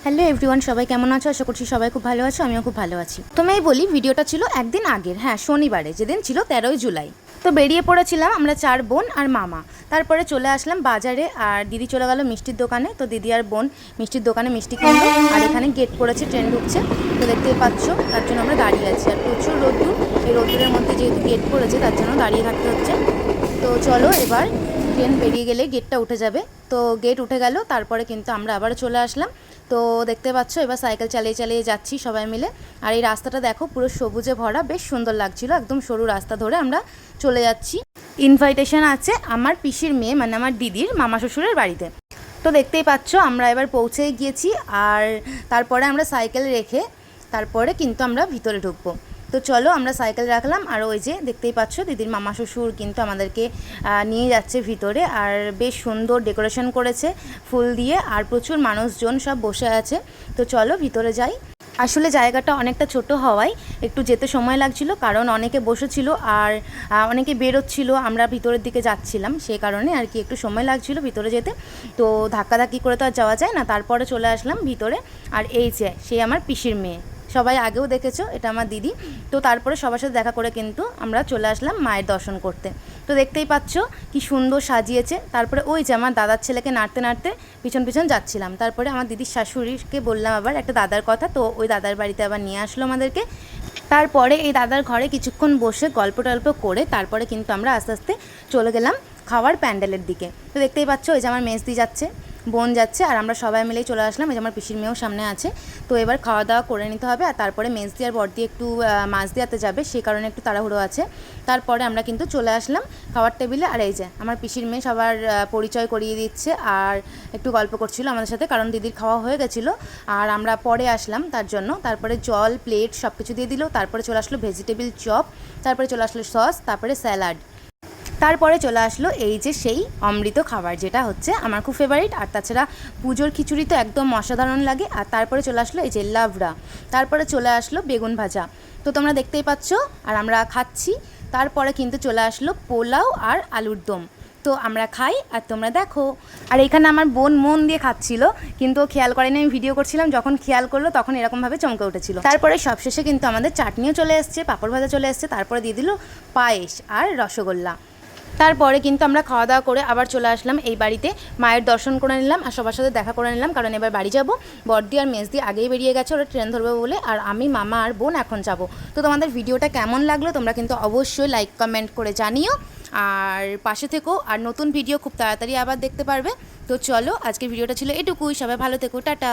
Hello everyone, সবাই কেমন আছো? আশা করছি সবাই খুব ভালো আছো, আমিও খুব ভালো আছি। তোমায় বলি, ভিডিওটা ছিল একদিন আগের, হ্যাঁ শনিবারে, যেদিন ছিল 13ই জুলাই। তো বেরিয়ে পড়েছিলাম আমরা 4 বোন আর মামা। তারপরে চলে আসলাম বাজারে, আর দিদি চলে গেল মিষ্টির দোকানে। তো দিদি আর বোন মিষ্টির দোকানে মিষ্টি কিনলো, আর এখানে গেট পড়েছে, ট্রেন ঢুকছে। তো দেখতেই পাচ্ছ, তার জন্য আমরা দাঁড়িয়ে আছি। আর প্রচুর রোদ্দুর, এই রোদ্দুরের মধ্যে যেহেতু গেট পড়েছে তার জন্য দাঁড়িয়ে থাকতে হচ্ছে। তো চলো, এবার ট্রেন বেরিয়ে গেলে গেটটা উঠে যাবে। তো গেট উঠে গেল, তারপরে কিন্তু আমরা আবার চলে আসলাম। তো দেখতে পাচ্ছ, এবার সাইকেল চালিয়ে চালিয়ে যাচ্ছি সবাই মিলে। আর এই রাস্তাটা দেখো, পুরো সবুজে ভরা, বেশ সুন্দর লাগছিল। একদম সরু রাস্তা ধরে আমরা চলে যাচ্ছি। ইনভাইটেশন আছে আমার পিসির মেয়ে, মানে আমার দিদির মামা শ্বশুরের বাড়িতে। তো দেখতেই পাচ্ছ, আমরা এবার পৌঁছে গিয়েছি। আর তারপরে আমরা সাইকেল রেখে তারপরে কিন্তু আমরা ভিতরে ঢুকবো। তো চলো, আমরা সাইকেল রাখলাম, আর ওই যে দেখতেই পাচ্ছ দিদির মামা শ্বশুর কিন্তু আমাদেরকে নিয়ে যাচ্ছে ভিতরে। আর বেশ সুন্দর ডেকোরেশন করেছে ফুল দিয়ে, আর প্রচুর মানুষজন সব বসে আছে। তো চলো ভিতরে যাই। আসলে জায়গাটা অনেকটা ছোট হওয়ায় একটু যেতে সময় লাগছিল, কারণ অনেকে বসেছিল আর অনেকে বেরোচ্ছিল, আমরা ভিতরের দিকে যাচ্ছিলাম, সেই কারণে আর কি একটু সময় লাগছিল ভিতরে যেতে। তো ধাক্কাধাক্কি করে তো আর যাওয়া যায় না, তারপরে চলে আসলাম ভিতরে। আর এই যে সে আমার পিসির মেয়ে, সবাই আগেও দেখেছো, এটা আমার দিদি। তো তারপরে সবার সাথে দেখা করে কিন্তু আমরা চলে আসলাম মায়ের দর্শন করতে। তো দেখতেই পাচ্ছ কি সুন্দর সাজিয়েছে। তারপরে ওই যে আমার দাদার ছেলেকে নাড়তে নাড়তে পিছন পিছন যাচ্ছিলাম। তারপরে আমার দিদির শাশুড়িকে বললাম আবার একটা দাদার কথা, তো ওই দাদার বাড়িতে আবার নিয়ে আসলো আমাদেরকে। তারপরে এই দাদার ঘরে কিছুক্ষণ বসে গল্প টল্প করে তারপরে কিন্তু আমরা আস্তে আস্তে চলে গেলাম খাওয়ার প্যান্ডেলের দিকে। তো দেখতেই পাচ্ছ, ওই যে আমার মেজদি যাচ্ছে, বোন যাচ্ছে, আর আমরা সবাই মিলেই চলে আসলাম। এই যে আমার পিসির মেয়েও সামনে আছে। তো এবার খাওয়া দাওয়া করে নিতে হবে, আর তারপরে মেজদি আর বড়দি একটু মাছ দিয়াতে যাবে, সেই কারণে একটু তাড়াহুড়ো আছে। তারপরে আমরা কিন্তু চলে আসলাম খাওয়ার টেবিলে। আর এই যে আমার পিসির মেয়ে সবার পরিচয় করিয়ে দিচ্ছে, আর একটু গল্প করছিল আমাদের সাথে, কারণ দিদির খাওয়া হয়ে গেছিলো আর আমরা পরে আসলাম তার জন্য। তারপরে জল, প্লেট সব কিছু দিয়ে দিল। তারপরে চলে আসলো ভেজিটেবিল চপ, তারপরে চলে আসলো সস, তারপরে স্যালাড, তারপরে চলে আসলো এই যে সেই অমৃত খাবার, যেটা হচ্ছে আমার খুব ফেভারিট। আর তাছাড়া পুজোর খিচুড়ি তো একদম অসাধারণ লাগে। আর তারপরে চলে আসলো এই যে লাবড়া, তারপরে চলে আসলো বেগুন ভাজা। তো তোমরা দেখতেই পাচ্ছ, আর আমরা খাচ্ছি। তারপরে কিন্তু চলে আসলো পোলাও আর আলুর দম। তো আমরা খাই আর তোমরা দেখো। আর এখানে আমার বোন মন দিয়ে খাচ্ছিল, কিন্তু ও খেয়াল করেনি আমি ভিডিও করছিলাম। যখন খেয়াল করলো তখন এরকমভাবে চমকে উঠেছিল। তারপরে সবশেষে কিন্তু আমাদের চাটনিও চলে এসছে, পাঁপড় ভাজা চলে এসছে, তারপরে দিয়ে দিল পায়েস আর রসগোল্লা। তারপরে কিন্তু আমরা খাওয়া দাওয়া করে আবার চলে আসলাম এই বাড়িতে, মায়ের দর্শন করে নিলাম আর সবার সাথে দেখা করে নিলাম, কারণ এবার বাড়ি যাব। বড়দি আর মেজদি আগেই বেরিয়ে গেছে, ওরা ট্রেন ধরবে বলে, আর আমি, মামা আর বোন এখন যাব। তো তোমাদের ভিডিওটা কেমন লাগলো তোমরা কিন্তু অবশ্যই লাইক কমেন্ট করে জানিও, আর পাশে থেকো। আর নতুন ভিডিও খুব তাড়াতাড়ি আবার দেখতে পারবে। তো চলো, আজকের ভিডিওটা ছিল এটুকুই। সবাই ভালো থেকো, টাটা।